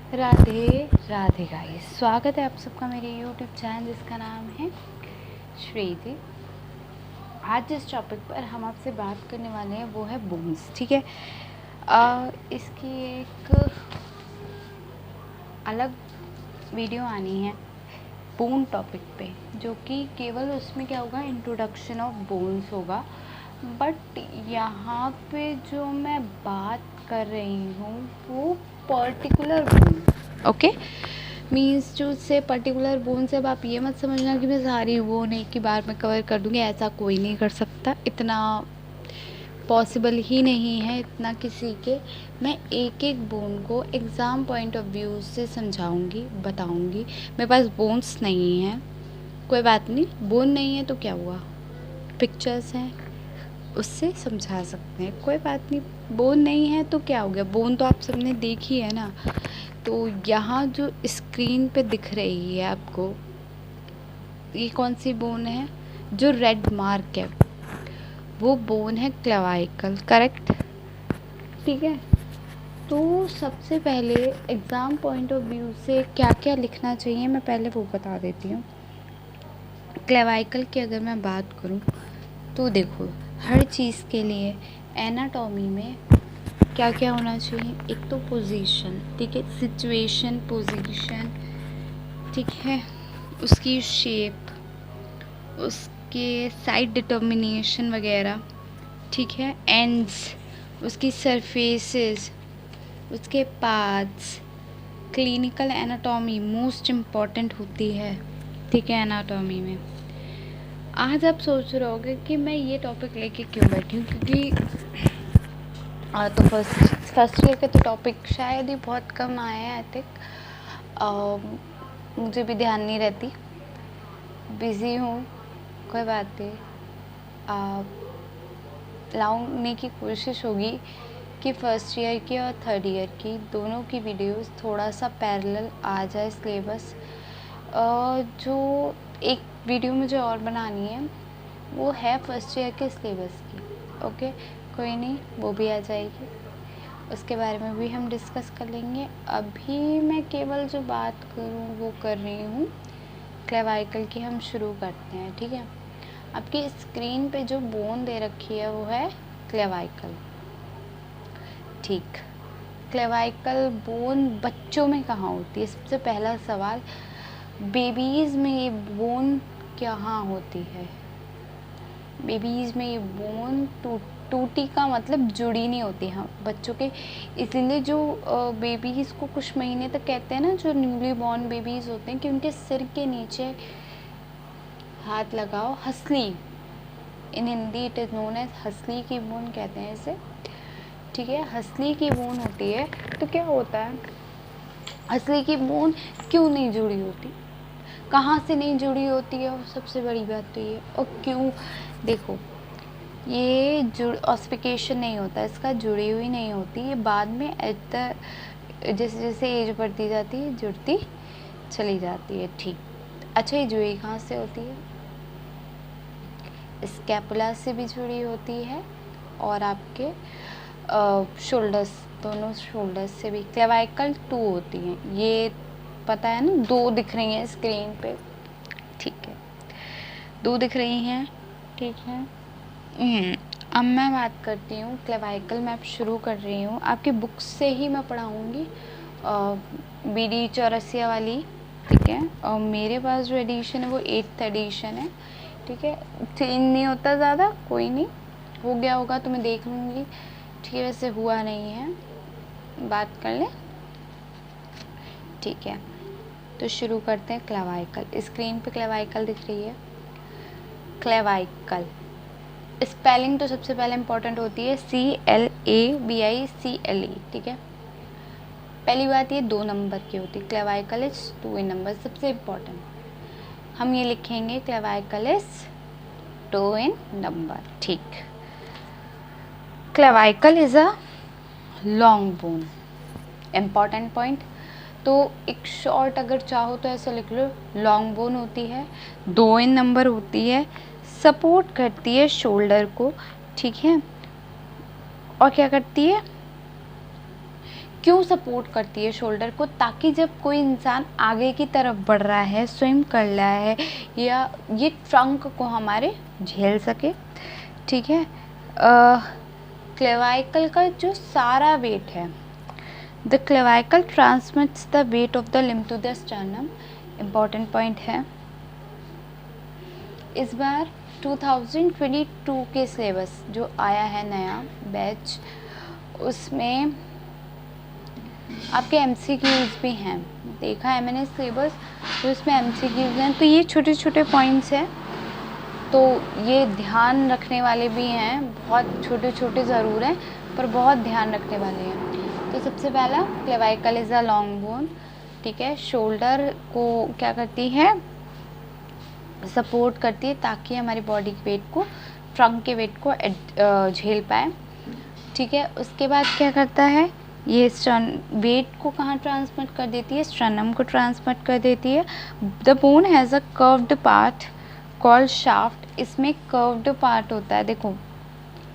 Radhe Radhe guys, स्वागत है आप सबका मेरे यूट्यूब चैनल जिसका नाम है श्रीति। आज जिस टॉपिक पर हम आपसे बात करने वाले हैं वो है बोन्स। ठीक है, इसकी एक अलग वीडियो आनी है बोन टॉपिक पे, जो कि केवल उसमें क्या होगा, इंट्रोडक्शन ऑफ बोन्स होगा। बट यहाँ पे जो मैं बात कर रही हूँ वो पर्टिकुलर बोन, ओके, मीन्स जो से पर्टिकुलर बोन से अब आप ये मत समझना कि मैं सारी बोन एक ही बार में कवर कर दूँगी। ऐसा कोई नहीं कर सकता, इतना पॉसिबल ही नहीं है इतना किसी के। मैं एक एक बोन को एग्ज़ाम पॉइंट ऑफ व्यू से समझाऊंगी, बताऊंगी। मेरे पास बोन्स नहीं हैं, कोई बात नहीं, बोन नहीं है तो क्या हुआ, पिक्चर्स हैं उससे समझा सकते हैं, कोई बात नहीं। बोन नहीं है तो क्या हो गया, बोन तो आप सबने देखी है ना। तो यहाँ जो स्क्रीन पे दिख रही है आपको, ये कौन सी बोन है, जो रेड मार्क है वो बोन है क्लेवाइकल, करेक्ट। ठीक है, तो सबसे पहले एग्ज़ाम पॉइंट ऑफ व्यू से क्या क्या लिखना चाहिए मैं पहले वो बता देती हूँ। क्लेवाइकल की अगर मैं बात करूँ तो देखो, हर चीज़ के लिए एनाटॉमी में क्या क्या होना चाहिए। एक तो पोजीशन, ठीक है, सिचुएशन, पोजीशन, ठीक है, उसकी शेप, उसके साइड डिटर्मिनेशन वगैरह, ठीक है, एंड्स, उसकी सरफेसेस, उसके parts, clinical anatomy most important होती है, ठीक है, एनाटॉमी में। आज आप सोच रहे होगे कि मैं ये टॉपिक लेके क्यों बैठी हूँ, क्योंकि तो फर्स्ट ईयर के तो टॉपिक शायद ही बहुत कम आए हैं, आई थिंक। मुझे भी ध्यान नहीं रहती, बिज़ी हूँ, कोई बात नहीं। लाने की कोशिश होगी कि फ़र्स्ट ईयर की और थर्ड ईयर की दोनों की वीडियोस थोड़ा सा पैरेलल आ जाए सिलेबस। जो एक वीडियो मुझे और बनानी है वो है फर्स्ट ईयर के सिलेबस की, ओके, कोई नहीं, वो भी आ जाएगी, उसके बारे में भी हम डिस्कस कर लेंगे। अभी मैं केवल जो बात करूँ वो कर रही हूँ क्लेवाइकल की। हम शुरू करते हैं, ठीक है। आपकी स्क्रीन पे जो बोन दे रखी है वो है क्लेवाइकल, ठीक। क्लेवाइकल बोन बच्चों में कहाँ होती है, सबसे पहला सवाल। बेबीज़ में ये बोन कहाँ होती है, बेबीज़ में ये बोन टूटी का मतलब जुड़ी नहीं होती, हाँ बच्चों के। इसलिए जो बेबीज़ को कुछ महीने तक कहते हैं ना, जो न्यूली बॉर्न बेबीज़ होते हैं, कि उनके सिर के नीचे हाथ लगाओ, हंसली, in Hindi it is known as hansli की बोन कहते हैं इसे, ठीक है। हंसली की बोन होती है तो क्या होता है, हंसली की बोन क्यों नहीं जुड़ी होती, कहाँ से नहीं जुड़ी होती है, और सबसे बड़ी बात तो ये, और क्यों, देखो ये ऑसिफिकेशन नहीं होता इसका, जुड़ी हुई नहीं होती, ये बाद में जैसे जैसे एज बढ़ती जाती है जुड़ती चली जाती है, ठीक। अच्छा, ये जुड़ी कहाँ से होती है, स्कैपुला से भी जुड़ी होती है और आपके शोल्डर्स, दोनों शोल्डर्स से भी। क्लेवाइकल 2 होती हैं, ये पता है ना, 2 दिख रही हैं स्क्रीन पे, ठीक है, 2 दिख रही हैं, ठीक है। अब मैं बात करती हूँ क्लेवाइकल, मैं अब शुरू कर रही हूँ, आपकी बुक्स से ही मैं पढ़ाऊँगी, BD चौरसिया वाली, ठीक है। और मेरे पास जो एडिशन है वो 8th एडिशन है, ठीक है। चेंज नहीं होता ज़्यादा, कोई नहीं, हो गया होगा तो मैं देख लूँगी, ठीक है, वैसे हुआ नहीं है, बात कर लें, ठीक है। तो शुरू करते हैं क्लेवाइकल। स्क्रीन पे क्लेवाइकल दिख रही है, क्लेवाइकल स्पेलिंग तो सबसे पहले इम्पॉर्टेंट होती है, CLAVICLE, ठीक है। पहली बात ये 2 नंबर की होती है, क्लेवाइकल इज 2 इन नंबर, सबसे इम्पॉर्टेंट हम ये लिखेंगे, क्लेवाइकल इज 2 इन नंबर, ठीक। Clavicle is a long bone, important point. तो एक शॉर्ट अगर चाहो तो ऐसे लिख लो, लॉन्ग बोन होती है, 2 इन नंबर होती है, सपोर्ट करती है शोल्डर को, ठीक है। और क्या करती है, क्यों सपोर्ट करती है शोल्डर को, ताकि जब कोई इंसान आगे की तरफ बढ़ रहा है, स्विम कर रहा है, या ये ट्रंक को हमारे झेल सके। ठीक है। क्लेवाइकल का जो सारा वेट है, the clavicle transmits the weight of the limb to the sternum. Important point है। इस बार 2022 के सिलेबस जो आया है नया बैच, उसमें आपके MCQs भी हैं। देखा है मैंने सिलेबस, तो इसमें MCQs हैं। तो ये छोटे छोटे पॉइंट्स हैं, तो ये ध्यान रखने वाले भी हैं। बहुत छोटे छोटे ज़रूर हैं, पर बहुत ध्यान रखने वाले हैं। तो सबसे पहला, क्लेवाइकल इज़ अ लॉन्ग बोन। ठीक है। शोल्डर को क्या करती है, सपोर्ट करती है, ताकि हमारी बॉडी के वेट को, ट्रंक के वेट को झेल पाए। ठीक है। उसके बाद क्या करता है, ये वेट को कहाँ ट्रांसमिट कर देती है, स्टर्नम को ट्रांसमिट कर देती है। The bone has a curved part called shaft. इसमें कर्व्ड पार्ट होता है, देखो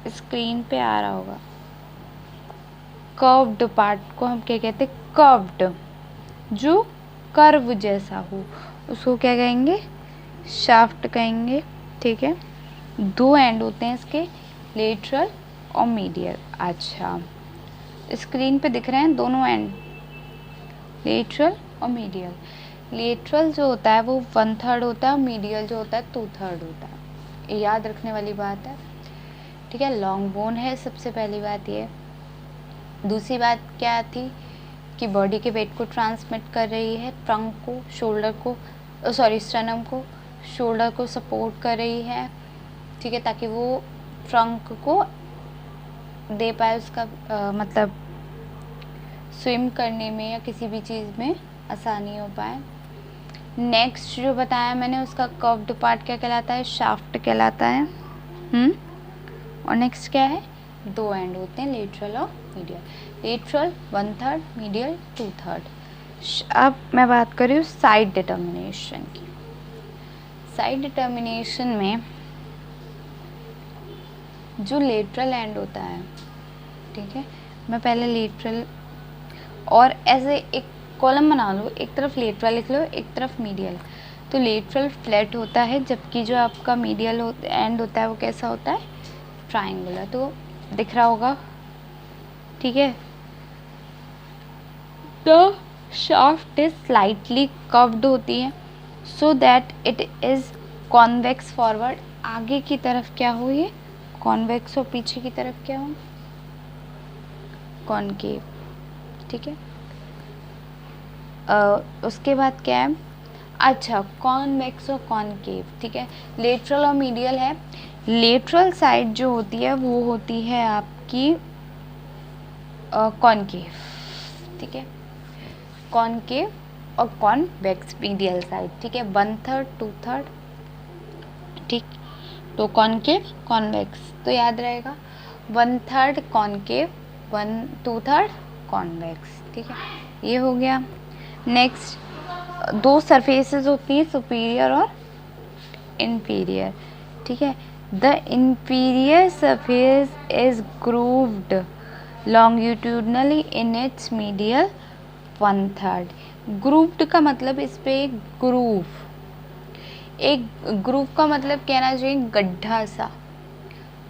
स्क्रीन पे आ रहा होगा। कर्व्ड पार्ट को हम क्या कहते हैं, कर्व्ड, जो कर्व जैसा हो, उसको क्या कहेंगे, शाफ्ट कहेंगे। ठीक है। 2 एंड होते हैं इसके, लेटरल और मीडियल। अच्छा, स्क्रीन पे दिख रहे हैं दोनों एंड, लेटरल और मीडियल। लेटरल जो होता है वो 1/3 होता है, और मीडियल जो होता है 2/3 होता है। ये याद रखने वाली बात है। ठीक है। लॉन्ग बोन है, सबसे पहली बात ये। दूसरी बात क्या थी कि बॉडी के वेट को ट्रांसमिट कर रही है, ट्रंक को, शोल्डर को, स्टर्नम को, शोल्डर को सपोर्ट कर रही है। ठीक है, ताकि वो ट्रंक को दे पाए उसका मतलब स्विम करने में या किसी भी चीज़ में आसानी हो पाए। नेक्स्ट जो बताया मैंने, उसका कर्व्ड पार्ट क्या कहलाता है, शाफ्ट कहलाता है। और नेक्स्ट क्या है, 2 एंड होते हैं, लेटरल और मीडियल। Lateral 1/3, medial 2/3। अब मैं बात कर रही हूँ साइड डिटर्मिनेशन की। साइड डिटर्मिनेशन में जो लेटरल एंड होता है, ठीक है, मैं पहले लेटरल, और ऐसे एक कॉलम बना लो, एक तरफ लेटरल लिख लो, एक तरफ मीडियल। तो लेटरल फ्लैट होता है, जबकि जो आपका मीडियल एंड होता है वो कैसा होता है, ट्रायंगुलर। तो दिख रहा होगा। ठीक है। The shaft is slightly curved होती है, so that it is convex forward. आगे की तरफ क्या हो, ये कॉन्वेक्स, और पीछे की तरफ क्या हो, कॉनकेव। ठीक है। उसके बाद क्या है, अच्छा, कॉन्वेक्स और कॉनकेव। ठीक है। लेटरल और मीडियल है। लेटरल साइड जो होती है वो होती है आपकी कॉनकेव। ठीक है। कॉनकेव और कॉन्वेक्स मीडियल साइड। ठीक है। 1/3, 2/3। ठीक। तो कॉनकेव, कॉन्वेक्स, तो याद रहेगा 1/3 कॉनकेव, 2/3 कॉन्वेक्स। ठीक है, ये हो गया। नेक्स्ट, 2 सरफेसेस होती हैं, सुपीरियर और इंफीरियर। ठीक है। The inferior surface is grooved longitudinally in its medial 1/3। Grooved का मतलब इस पे ग्रूव, एक ग्रूव का मतलब कहना चाहिए गड्ढा सा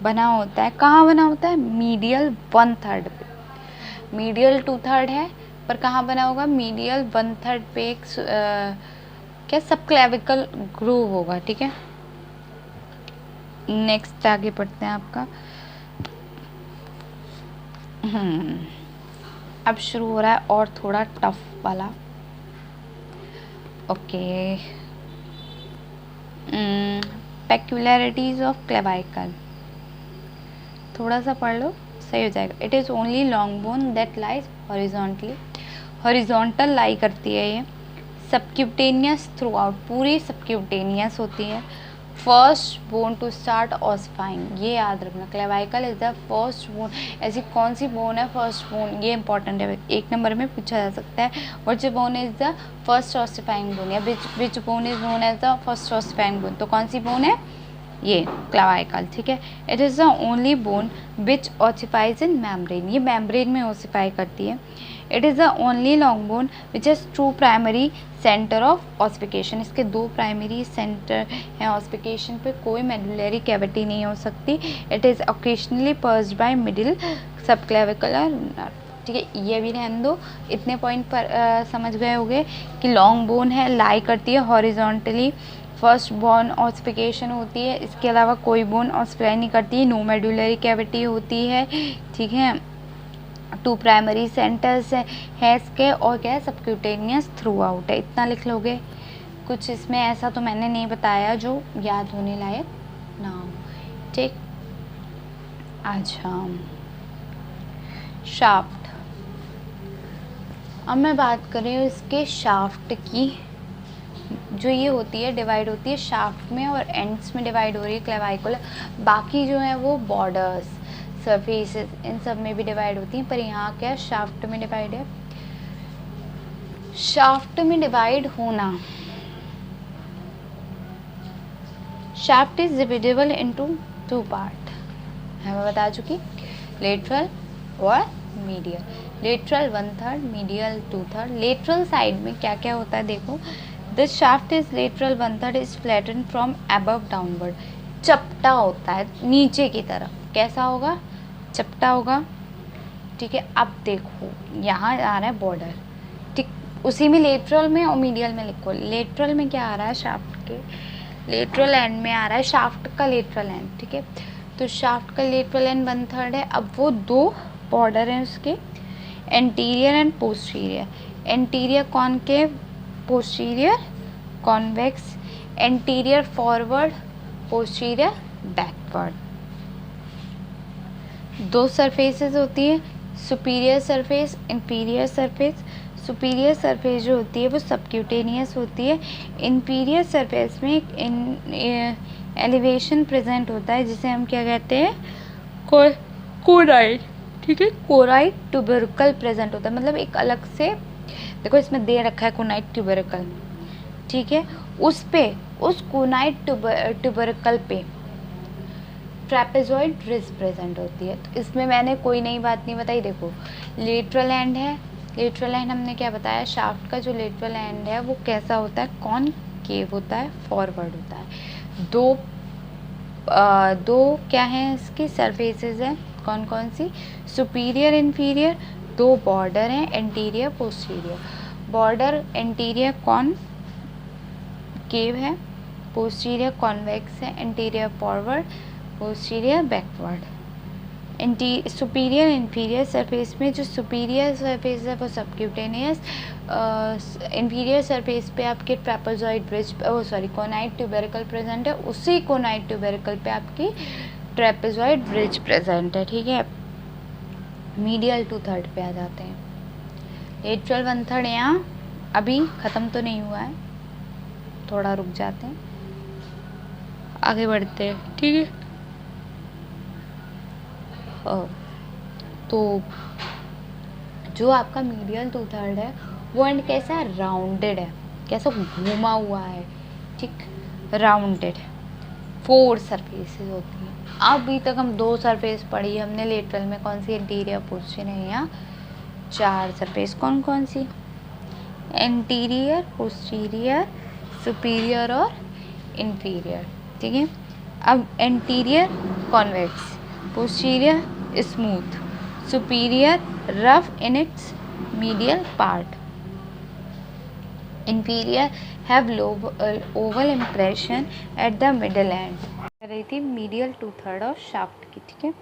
बना होता है। कहाँ बना होता है, मीडियल 1/3 पे। मीडियल 2/3 है, पर कहाँ बना होगा, मीडियल 1/3 पे एक क्या सबक्लेविकल ग्रूव होगा। ठीक है। नेक्स्ट आगे पढ़ते हैं आपका। अब शुरू हो रहा है और थोड़ा टफ वाला। ओके। पेक्युलरिटीज ऑफ क्लेवाइकल, थोड़ा सा पढ़ लो, सही हो जाएगा। It is only long bone that lies horizontally, horizontal lie करती है ये। सबक्यूटेनियस थ्रू आउट, पूरी सबक्यूटेनियस होती है। First bone to start ossifying, ये याद रखना। Clavicle is the first bone. ऐसी कौन सी बोन है फर्स्ट बोन, ये इंपॉर्टेंट है, 1 नंबर में पूछा जा सकता है। What bone is the first ossifying bone, या which bone is known as the first ossifying bone, तो कौन सी बोन है, ये क्लेवाइकल। ठीक है। It is the only bone which ossifies in membrane, ये मेम्ब्रेन में ऑसिफाई करती है। It is the only long bone which is true primary centre of ossification. इसके 2 प्राइमरी सेंटर हैं ऑसिफिकेशन पे, कोई मेडुलरी कैविटी नहीं हो सकती। It is occasionally pierced by middle subclavicular nerve. ठीक है, ये भी रहने दो। इतने पॉइंट पर समझ गए होंगे कि लॉन्ग बोन है, लाई करती है हॉरिजॉन्टली, फर्स्ट बोन ऑसिफिकेशन होती है, इसके अलावा कोई बोन ऑसिफाई नहीं करती है, नो मेडुलरी कैविटी होती है। ठीक है, 2 प्राइमरी सेंटर्स है इसके, और क्या है, सबक्यूटेनियस थ्रू आउट है। इतना लिख लोगे। कुछ इसमें ऐसा तो मैंने नहीं बताया जो याद होने लायक ना हो। ठीक, अच्छा, शाफ्ट। अब मैं बात कर रही हूँ इसके शाफ्ट की, जो ये होती है डिवाइड होती है शाफ्ट में और एंड्स में डिवाइड हो रही है क्लेविकुलर। बाकी जो है वो बॉर्डर्स, सरफेसेस, इन सब में भी डिवाइड होती हैं, पर यहाँ क्या शाफ्ट में डिवाइड है। शाफ्ट में डिवाइड होना, shaft is divisible into 2 part है, मैं बता चुकी, लेटरल और medial. Lateral 1/3, medial 2/3। Lateral side में क्या क्या होता है देखो, this shaft is lateral 1/3 is flatten from above downward. चपटा होता है नीचे की तरफ, कैसा होगा, चपटा होगा। ठीक है, अब देखो यहाँ आ रहा है बॉर्डर, ठीक, उसी में लेटरल में और मीडियल में लिखो। लेटरल में क्या आ रहा है, शाफ्ट के लेटरल एंड में आ रहा है शाफ्ट का लेटरल एंड। ठीक है, तो शाफ्ट का लेटरल एंड 1/3 है। अब वो 2 बॉर्डर हैं उसके, anterior and posterior. Anterior concave, posterior convex. Anterior forward, posterior backward. 2 surfaces होती है, superior surface, inferior surface. Superior surface जो होती है वो सबक्यूटेनियस होती है। इंफीरियर सरफेस में एक एलिवेशन प्रेजेंट होता है जिसे हम क्या कहते हैं, कोराइड। ठीक है, कोराइड ट्यूबरकल प्रेजेंट होता है, मतलब एक अलग से, देखो इसमें दे रखा है कोनाइड ट्यूबरकल। ठीक है, उस पे, उस कोनाइड ट्यूबरकल पे ट्रेपेजॉइड रिज प्रेजेंट होती है। तो इसमें मैंने कोई नई बात नहीं बताई। देखो लेटरल एंड है, लेटरल एंड हमने क्या बताया, शाफ्ट का जो लेटरल एंड है वो कैसा होता है, कॉनकेव होता है, फॉरवर्ड होता है। दो क्या हैं इसकी सरफेसेस हैं, कौन कौन सी, सुपीरियर इंफीरियर। 2 बॉर्डर हैं, anterior posterior. Border anterior concave है, पोस्टीरियर कॉन्वेक्स है, anterior forward, posterior backward. Superior inferior surface में जो सुपीरियर सरफेस है वो सबक्यूटेनियस, इंफीरियर सरफेस पे आपके ट्रेपेजॉइड ब्रिज, कोनाइड ट्यूबरकल प्रेजेंट है, उसी कोनाइड ट्यूबरकल पे आपकी ट्रेपेजॉइड ब्रिज प्रेजेंट है। ठीक है, मीडियल 2/3 पे आ जाते हैं। लेटरल 1/3 यहाँ अभी ख़त्म तो नहीं हुआ है, थोड़ा रुक जाते हैं, आगे बढ़ते हैं। ठीक है, तो जो आपका मीडियल 2/3 है वो एंड कैसा है, राउंडेड है, कैसा घूमा हुआ है। ठीक, राउंडेड। 4 सरफेसेस होती हैं। अभी तक हम 2 सरफेस पढ़ी हमने लेटरल में, कौन सी, एंटीरियर पोस्टीरियर। यहाँ 4 सरफेस, कौन कौन सी, एंटीरियर, पोस्टीरियर, सुपीरियर और इंफीरियर। ठीक है, अब anterior convex, posterior smooth, superior rough in its medial part, inferior have Oval impression at the middle and. कर रही थी मीडियल 2/3 ऑफ शाफ्ट की। ठीक है,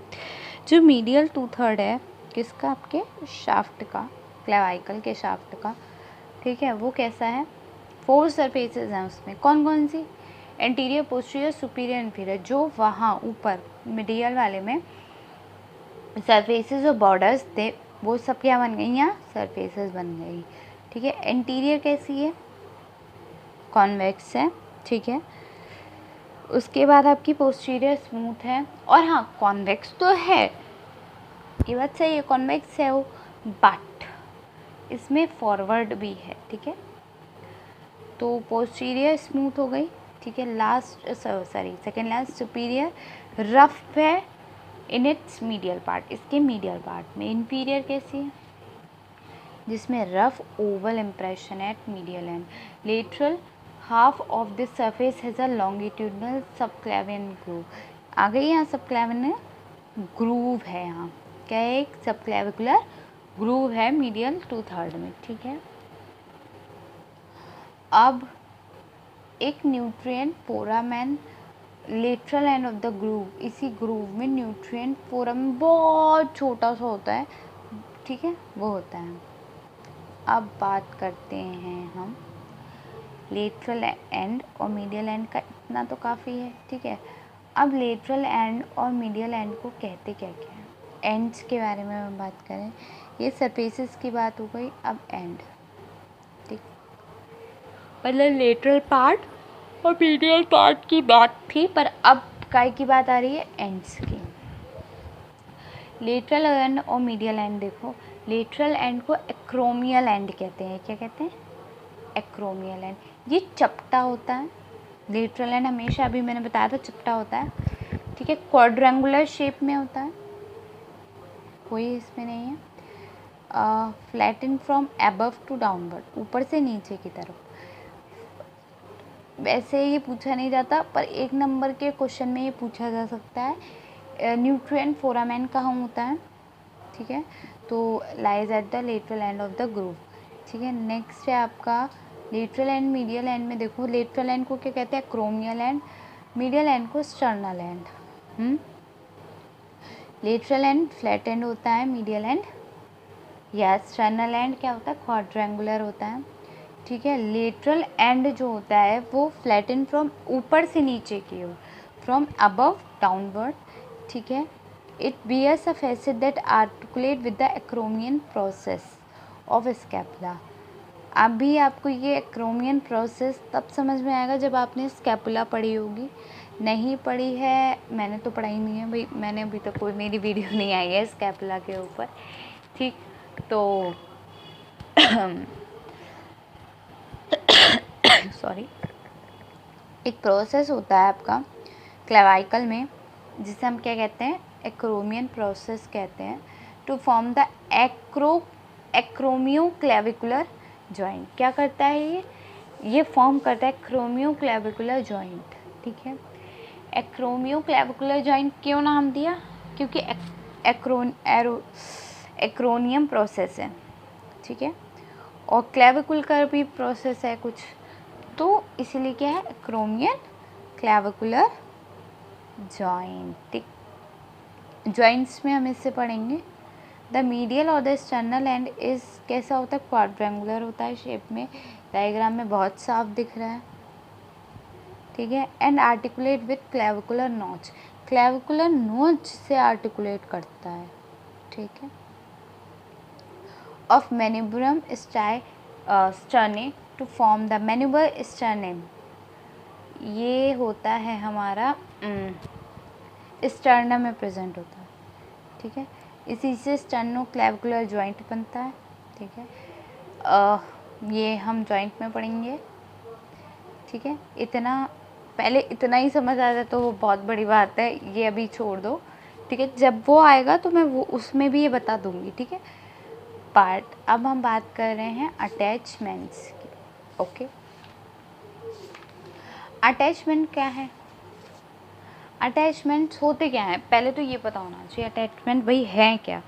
जो मीडियल 2/3 है किसका, आपके शाफ्ट का, क्लेविकल के शाफ्ट का। ठीक है, वो कैसा है, 4 सरफेसेस हैं उसमें, कौन कौन सी, एंटीरियर पोस्टीरियर सुपीरियर इंफीरियर। जो वहाँ ऊपर मिडियल वाले में सरफेसेस और बॉर्डर्स थे वो सब क्या बन गई, यहाँ सरफेसेस बन गई। ठीक है, एंटीरियर कैसी है, कॉन्वेक्स है। ठीक है, उसके बाद आपकी पोस्टीरियर स्मूथ है, और हाँ कॉन्वेक्स तो है, ये बात सही है, कॉन्वेक्स है वो, बट इसमें फॉरवर्ड भी है। ठीक है, तो पोस्टीरियर स्मूथ हो गई। ठीक है, last second last superior rough है इन इट्स मीडियल पार्ट, इसके मीडियल पार्ट में। इंफीरियर कैसी है, जिसमें rough oval impression at medial end. Lateral half of this surface has a longitudinal subclavian groove. आ गई यहाँ सबक्लेवियन ग्रूव है, यहाँ क्या है, एक सबक्लेविकुलर ग्रूव है मीडियल 2/3 में, ठीक है। अब एक nutrient foramen lateral end of the groove, इसी ग्रूव में न्यूट्रिएंट फोरामेन बहुत छोटा सा होता है, ठीक है, वो होता है। अब बात करते हैं हम लेटरल एंड और मीडियल एंड का, इतना तो काफ़ी है, ठीक है। अब लेटरल एंड और मीडियल एंड को कहते क्या क्या है, एंड्स के बारे में हम बात करें, ये सरफेसेस की बात हो गई। अब एंड, ठीक, मतलब लेटरल पार्ट और मीडियल पार्ट की बात थी, पर अब काय की बात आ रही है, एंड्स की। लेटरल एंड और मीडियल एंड देखो, लेटरल एंड को एक्रोमियल एंड कहते हैं। क्या कहते हैं? Acromial end. ये चपटा होता है, लेटरल एंड हमेशा, अभी मैंने बताया था, चपटा होता है, ठीक है, क्वाड्रेंगुलर शेप में होता है, कोई इसमें नहीं है। Flatten from above to downward, ऊपर से नीचे की तरफ। वैसे ये पूछा नहीं जाता, पर 1 नंबर के क्वेश्चन में ये पूछा जा सकता है। न्यूट्रिएंट फोरामेन कहाँ होता है, ठीक है, तो lies at the lateral end of the groove, ठीक है। नेक्स्ट है आपका लेटरल एंड मीडियल एंड में देखो, लेटरल एंड को क्या कहते हैं, एक्रोमियल एंड, मीडियल एंड को sternal end. Lateral and flat and होता है, मीडियल एंड या स्टर्नल एंड क्या होता है, क्वाड्रेंगुलर होता है, ठीक है। लेटरल एंड जो होता है वो फ्लैटन फ्रॉम ऊपर से नीचे की ओर, फ्रॉम अबव डाउनवर्ड, ठीक है। It bears a facet that articulate with the acromion process of scapula. अभी आपको ये एक्रोमियन प्रोसेस तब समझ में आएगा जब आपने स्कैपुला पढ़ी होगी। नहीं पढ़ी है, मैंने तो पढ़ाई नहीं है भाई, मैंने अभी तक कोई मेरी वीडियो नहीं आई है स्कैपुला के ऊपर, ठीक, तो सॉरी, एक प्रोसेस होता है आपका क्लेवाइकल में, जिसे हम क्या कहते हैं, एक्रोमियन प्रोसेस कहते हैं, to form the acromioclavicular joint. क्या करता है ये फॉर्म करता है एक्रोमियो क्लेविकुलर जॉइंट, ठीक है। एक्रोमियो क्लेविकुलर जॉइंट क्यों नाम दिया, क्योंकि एक्रोनियम प्रोसेस है, ठीक है, और क्लेविकुल का भी प्रोसेस है कुछ, तो इसलिए क्या है, एक्रोमियन क्लेविकुलर जॉइंट, ठीक। जॉइंट्स में हम इससे पढ़ेंगे। द मीडियल और द स्टर्नल एंड इज कैसा होता है, क्वाड्रेंगुलर होता है शेप में, डायग्राम में बहुत साफ दिख रहा है, ठीक है। And articulate with clavicular notch, clavicular notch से आर्टिकुलेट करता है, ठीक है। ऑफ मैन्यूब्रम स्टर्ने टू फॉर्म द मैन्यूबर स्टर्नेम, ये होता है हमारा स्टर्नम में प्रेजेंट होता है, ठीक है। इसी से स्टर्नो क्लेविकुलर जॉइंट बनता है, ठीक है। ये हम जॉइंट में पढ़ेंगे, ठीक है। इतना पहले इतना ही समझ आ जाए तो वो बहुत बड़ी बात है, ये अभी छोड़ दो, ठीक है, जब वो आएगा तो मैं वो उसमें भी ये बता दूंगी, ठीक है, पार्ट। अब हम बात कर रहे हैं अटैचमेंट्स की, ओके। अटैचमेंट क्या है, अटैचमेंट्स होते क्या हैं, पहले तो ये पता होना चाहिए अटैचमेंट भाई है क्या।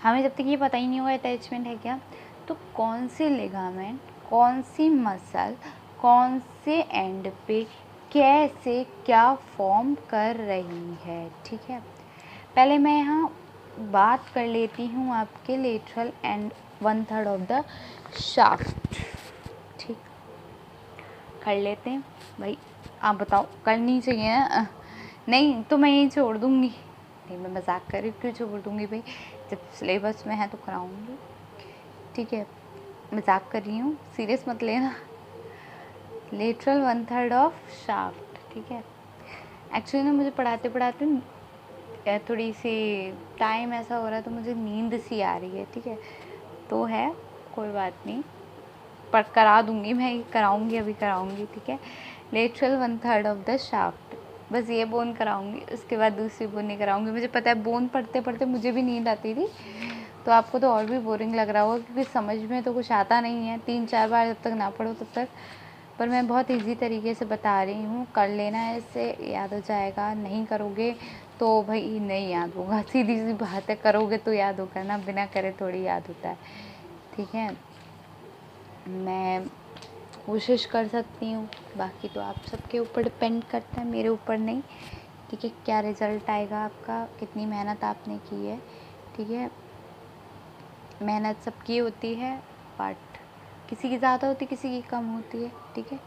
हमें जब तक ये पता ही नहीं होगा अटैचमेंट है क्या, तो कौन से लिगामेंट, कौन सी मसल, कौन से एंड पे कैसे क्या फॉर्म कर रही है, ठीक है। पहले मैं यहाँ बात कर लेती हूँ आपके lateral and 1/3 of the shaft, ठीक, कर लेते हैं भाई। आप बताओ, करनी चाहिए ना, नहीं तो मैं यही छोड़ दूँगी, नहीं मैं मजाक कर रही हूँ, क्यों छोड़ दूँगी भाई, जब सिलेबस में है तो कराऊँगी, ठीक है, मजाक कर रही हूँ, सीरियस मत लेना। लेटरल 1/3 ऑफ शाफ्ट, ठीक है। एक्चुअली ना मुझे पढ़ाते पढ़ाते थोड़ी सी टाइम ऐसा हो रहा है तो मुझे नींद सी आ रही है, ठीक है, तो है कोई बात नहीं, पर करा दूँगी मैं, कराऊँगी, अभी कराऊँगी, ठीक है। लेटरल 1/3 ऑफ द शाफ्ट, बस ये बोन कराऊँगी, उसके बाद दूसरी बोन नहीं कराऊँगी। मुझे पता है बोन पढ़ते पढ़ते मुझे भी नींद आती थी, तो आपको तो और भी बोरिंग लग रहा होगा, क्योंकि समझ में तो कुछ आता नहीं है, 3-4 बार जब तक ना पढ़ो तब तक। पर मैं बहुत इजी तरीके से बता रही हूँ, कर लेना है, इससे याद हो जाएगा। नहीं करोगे तो भाई नहीं याद होगा, सीधी सी बात है। करोगे तो याद होगा ना, बिना करे थोड़ी याद होता है, ठीक है। मैं कोशिश कर सकती हूँ, बाकी तो आप सबके ऊपर डिपेंड करता है, मेरे ऊपर नहीं, ठीक है। क्या रिज़ल्ट आएगा आपका, कितनी मेहनत आपने की है, ठीक है। मेहनत सबकी होती है, बट किसी की ज़्यादा होती है, किसी की कम होती है, ठीक है।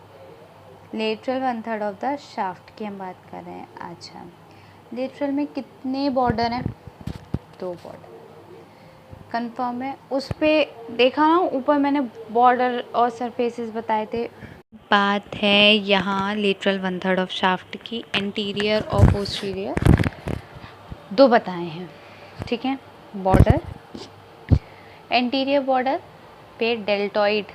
लेटरल 1/3 ऑफ द शाफ्ट की हम बात कर रहे हैं। अच्छा, लेटरल में कितने बॉर्डर हैं? 2 बॉर्डर कंफर्म है। उस पे देखा ना, ऊपर मैंने बॉर्डर और सरफेसेस बताए थे। बात है यहाँ लेटरल 1/3 ऑफ शाफ्ट की, एंटीरियर और पोस्टीरियर 2 बताए हैं, ठीक है। बॉर्डर, एंटीरियर बॉर्डर पे डेल्टॉइड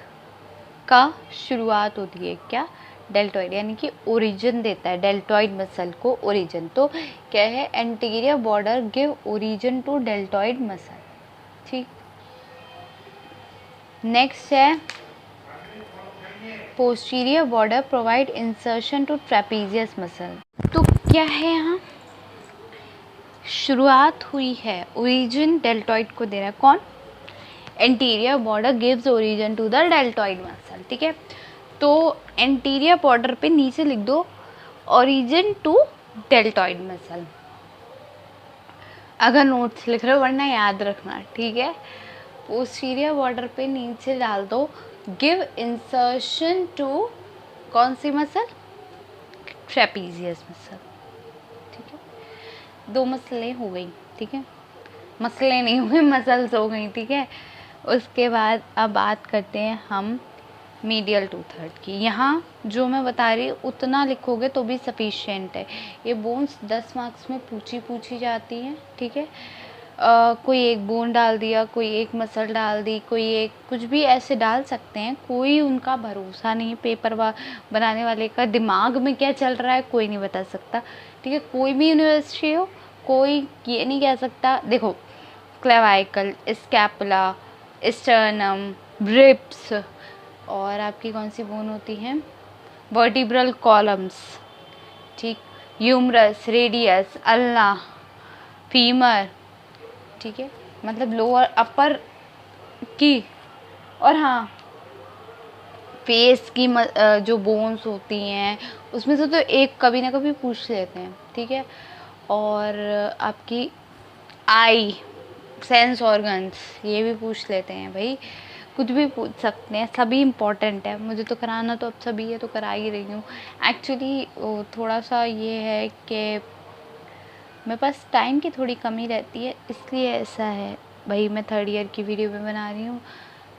का शुरुआत होती है। क्या? डेल्टॉइड, यानी कि ओरिजिन देता है डेल्टॉइड मसल को, ओरिजिन। तो क्या है? Anterior border give origin to deltoid muscle, ठीक। नेक्स्ट है posterior border provide insertion to trapezius muscle. तो क्या है यहाँ? शुरुआत हुई है, ओरिजिन डेल्टॉइड को दे रहा है कौन? Anterior border gives origin to the deltoid muscle, ठीक है। तो एंटीरियर बॉर्डर पे नीचे लिख दो ओरिजिन टू डेल्टॉइड मसल, अगर नोट्स लिख रहे हो, वरना याद रखना, ठीक है। पोस्टीरियर बॉर्डर पे नीचे डाल दो गिव इंसर्शन टू कौन सी मसल? ट्रेपीजियस मसल, ठीक है। 2 मसलें हो गई, ठीक है। मसलें नहीं हो गई, मसल्स हो गई, ठीक है। उसके बाद अब बात करते हैं हम मीडियल 2/3 की। यहाँ जो मैं बता रही हूँ उतना लिखोगे तो भी सफिशिएंट है। ये बोन्स 10 मार्क्स में पूछी जाती हैं, ठीक है। कोई एक बोन डाल दिया, कोई एक मसल डाल दी, कोई एक कुछ भी ऐसे डाल सकते हैं, कोई उनका भरोसा नहीं। पेपर बनाने वाले का दिमाग में क्या चल रहा है कोई नहीं बता सकता, ठीक है। कोई भी यूनिवर्सिटी हो, कोई ये नहीं कह सकता। देखो, क्लेवाइकल, स्कैपुला, स्टर्नम, रिब्स, और आपकी कौन सी बोन होती है? वर्टिब्रल कॉलम्स, ठीक। ह्यूमरस, रेडियस, अल्ना, फीमर, ठीक है। मतलब लोअर अपर की, और हाँ फेस की जो बोन्स होती हैं उसमें से तो एक कभी ना कभी पूछ लेते हैं, ठीक है। और आपकी आई, सेंस ऑर्गन्स, ये भी पूछ लेते हैं भाई, कुछ भी पूछ सकते हैं, सभी इम्पॉर्टेंट है। मुझे तो कराना तो अब सभी है, तो करा ही रही हूँ। एक्चुअली थोड़ा सा ये है कि मेरे पास टाइम की थोड़ी कमी रहती है, इसलिए ऐसा है भाई। मैं 3rd ईयर की वीडियो भी बना रही हूँ,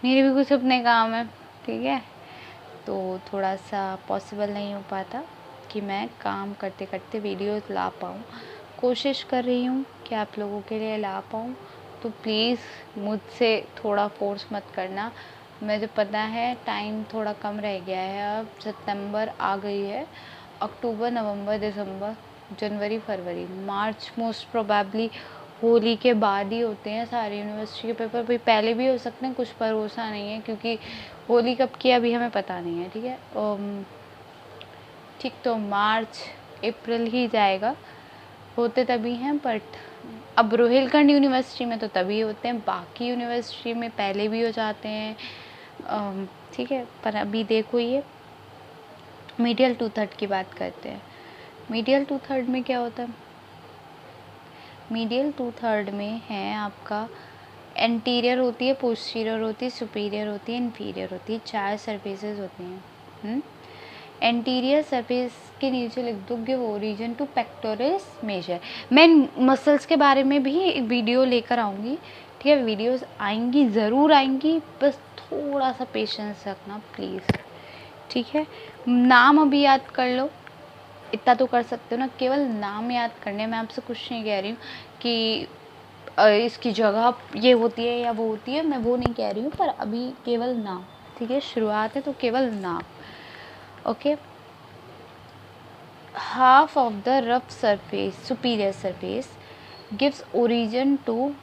मेरे भी कुछ अपने काम है, ठीक है। तो थोड़ा सा पॉसिबल नहीं हो पाता कि मैं काम करते करते वीडियोस ला पाऊँ। कोशिश कर रही हूँ कि आप लोगों के लिए ला पाऊँ, तो प्लीज़ मुझसे थोड़ा फोर्स मत करना। मुझे पता है टाइम थोड़ा कम रह गया है, अब सितंबर आ गई है, अक्टूबर, नवंबर, दिसंबर, जनवरी, फरवरी, मार्च मोस्ट प्रोबेबली होली के बाद ही होते हैं सारे यूनिवर्सिटी के पेपर। भाई पहले भी हो सकते हैं, कुछ भरोसा नहीं है, क्योंकि होली कब की अभी हमें पता नहीं है, ठीक है। ठीक, तो मार्च अप्रैल ही जाएगा, होते तभी हैं। बट अब रोहिलखंड यूनिवर्सिटी में तो तभी होते हैं, बाकी यूनिवर्सिटी में पहले भी हो जाते हैं, ठीक है। पर अभी देखो, ये मीडियल 2/3 की बात करते हैं। मीडियल 2/3 में क्या होता है? मीडियल 2/3 में है आपका एंटीरियर होती है, पोस्टीरियर होती है, सुपीरियर होती है, इन्फीरियर होती है, 4 सरफेसेस होती हैं। एंटीरियर सरफेस के नीचे लिख दो give origin to pectorals major. मैं मसल्स के बारे में भी एक वीडियो लेकर आऊँगी, ठीक है। वीडियोस आएंगी, ज़रूर आएंगी, बस थोड़ा सा पेशेंस रखना प्लीज़, ठीक है। नाम अभी याद कर लो, इतना तो कर सकते हो ना, केवल नाम याद करने। मैं आपसे कुछ नहीं कह रही हूँ कि इसकी जगह ये होती है या वो होती है, मैं वो नहीं कह रही हूँ, पर अभी केवल नाम, ठीक है। शुरुआत है तो केवल नाम, okay. Half of the rough surface, superior surface gives origin to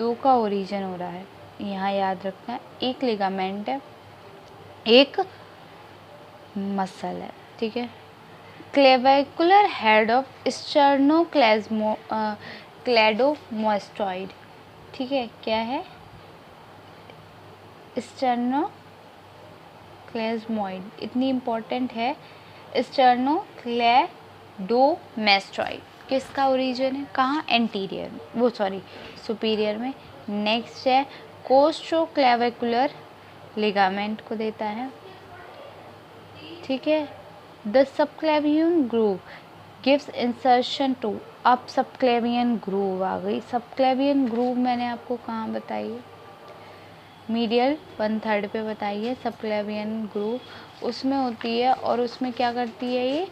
दो का ओरिजिन हो रहा है। यहाँ याद रखना है, एक लिगामेंट है, एक मसल है, ठीक है। क्लेविकुलर हेड ऑफ क्लैडोमास्टोइड, ठीक है। क्या है? स्टर्नोक्लेज्मोइड, इतनी इम्पोर्टेंट है। स्टर्नोक्लेडोमास्टोइड किसका ओरिजिन है? कहाँ? एंटीरियर में, वो सॉरी सुपीरियर में। नेक्स्ट है कोस्टोक्लेविकुलर लिगामेंट को देता है, ठीक है। The subclavian groove gives insertion to, अब सबक्लेवियन ग्रूव आ गई। सबक्लेवियन ग्रूव मैंने आपको कहाँ बताई है? मीडियल 1/3 पे बताई है सबक्लेवियन ग्रूव, उसमें होती है। और उसमें क्या करती है ये?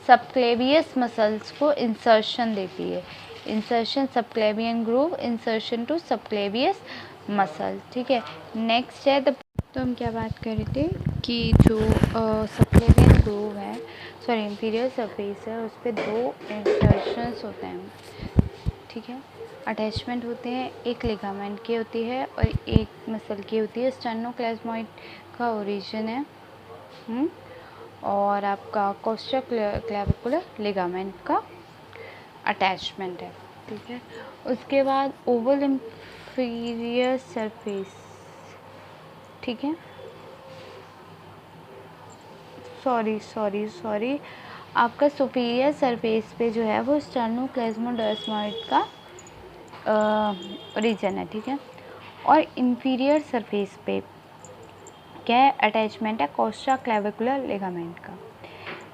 सबक्लेवियस मसल्स को इंसर्शन देती है। Insertion subclavian groove, insertion to subclavius muscle, ठीक है। नेक्स्ट है तो हम क्या बात कर रहे थे कि जो सबक्लेवियन ग्रूव है, सॉरी इंफीरियर सरफेस है, उस पर दो इंसर्शंस होते हैं, ठीक है। अटैचमेंट होते हैं, एक लिगामेंट की होती है और एक मसल की होती है। स्टर्नोक्लेज्मोइड का ओरिजिन है और आपका कोस्टोक्लेविकुलर लिगामेंट का अटैचमेंट है, ठीक है। उसके बाद ओवल इंफीरियर सरफेस, ठीक है। सॉरी आपका सुपीरियर सरफेस पे जो है वो स्टर्नोक्लेज्मोइड का ओरिजिन है, ठीक है। और इंफीरियर सरफेस पे क्या है? अटैचमेंट है कोस्टोक्लेविकुलर लिगामेंट का,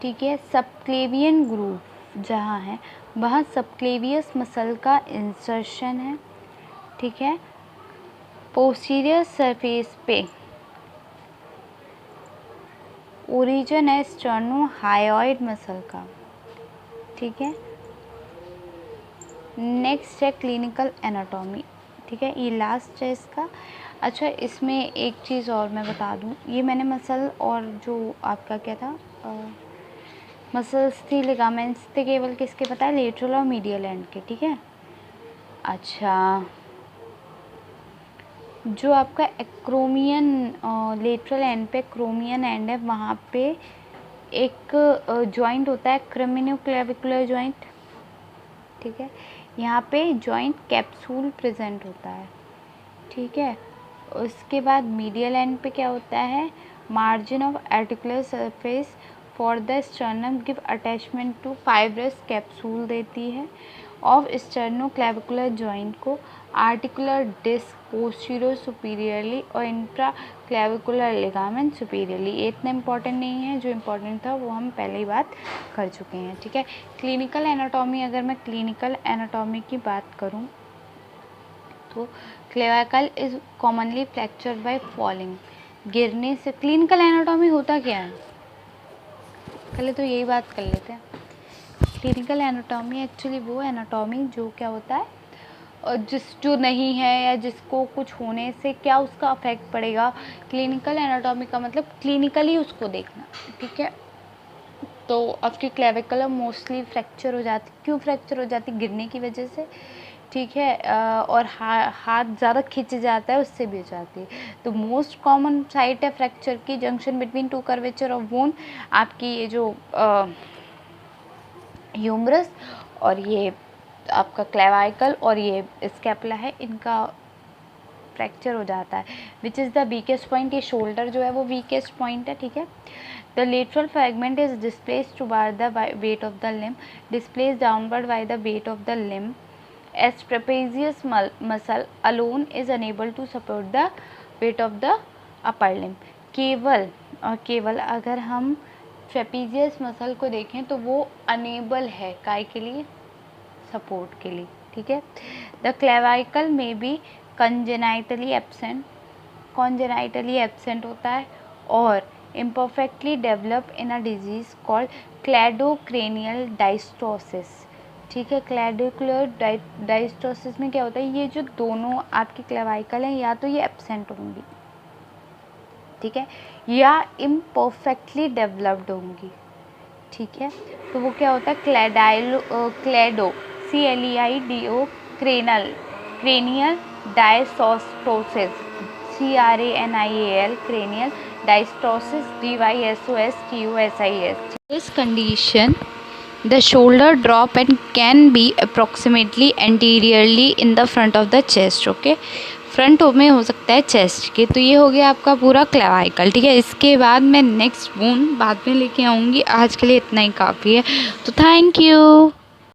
ठीक है। सबक्लेवियन ग्रूव जहाँ है वहाँ सबक्लेवियस मसल का इंसर्शन है, ठीक है। पोस्टीरियर सरफेस पे ओरिजिन है स्टर्नोहायोइड मसल का, ठीक है। नेक्स्ट है क्लिनिकल एनाटॉमी, ठीक है, ये लास्ट है इसका। अच्छा, इसमें एक चीज़ और मैं बता दूं, ये मैंने मसल और जो आपका क्या था मसल्स थी, लिगामेंट्स थे, केवल किसके पता है? लेटरल और मीडियल एंड के, ठीक है। अच्छा, जो आपका एक्रोमियन लेटरल एंड पे क्रोमियन एंड है, वहाँ पे एक जॉइंट होता है क्रेमिनोक्लेविकुलर जॉइंट, ठीक है। यहाँ पे जॉइंट कैप्सूल प्रेजेंट होता है, ठीक है। उसके बाद मीडियल एंड पे क्या होता है? Margin of articular surface for the sternum give attachment to fibrous capsule देती है ऑफ स्टर्नोक्लेविकुलर जॉइंट को। आर्टिकुलर डिस्क पोस्टीरियर सुपीरियरली और इंट्रा क्लेविकुलर लिगामेंट सुपीरियरली। ये इतना इम्पॉर्टेंट नहीं है, जो इम्पॉर्टेंट था वो हम पहले ही बात कर चुके हैं, ठीक है। क्लिनिकल एनाटॉमी, अगर मैं क्लिनिकल एनाटॉमी की बात करूँ तो clavicle is commonly fracture by falling, गिरने से। क्लिनिकल एनाटॉमी होता क्या है? पहले तो यही बात कर लेते हैं। क्लिनिकल एनाटॉमी एक्चुअली वो एनाटॉमी जो क्या होता है, जो नहीं है या जिसको कुछ होने से क्या उसका अफेक्ट पड़ेगा। क्लिनिकल एनाटॉमी का मतलब क्लिनिकली उसको देखना, ठीक है। तो आपकी क्लेविकुलर मोस्टली फ्रैक्चर हो जाती, क्यों फ्रैक्चर हो जाती? गिरने की वजह से, ठीक है। और हाथ ज़्यादा खिंच जाता है, उससे भी हो जाती है। तो मोस्ट कॉमन साइट है फ्रैक्चर की junction between two curvature of bone, आपकी ये जो ह्यूमरस और ये आपका क्लेविकल और ये स्कैपुला है, इनका फ्रैक्चर हो जाता है। Which is the weakest point, ये शोल्डर जो है वो वीकेस्ट पॉइंट है, ठीक है। The lateral fragment is displaced toward the weight of the limb, displaced downward by the weight of the limb as trapezius muscle alone is unable to support the weight of the upper limb। केवल अगर हम trapezius muscle को देखें तो वो enable है काय के लिए? सपोर्ट के लिए, ठीक है। द क्लेविकल में भी कॉन्जेनाइटली एब्सेंट होता है और imperfectly develop in a disease called cladocranial dystosis, ठीक है। क्लैडिकुलर डायस्टोसिस में क्या होता है? ये जो दोनों आपकी क्लेविकल हैं, या तो ये एब्सेंट होंगी, ठीक है, या इम्परफेक्टली डेवलप्ड होंगी, ठीक है। तो वो क्या होता है? क्लेडो CLEIDO cranial cranial dysostosis, CRANIAL, cranial dysostosis, DYSOSTOSIS. This condition, the shoulder drop and can be approximately anteriorly in the front of the chest. Okay, front में हो सकता है चेस्ट के। तो ये हो गया आपका पूरा क्लाविकल, ठीक है। इसके बाद मैं नेक्स्ट बोन बाद में लेके आऊँगी, आज के लिए इतना ही काफ़ी है। तो थैंक यू।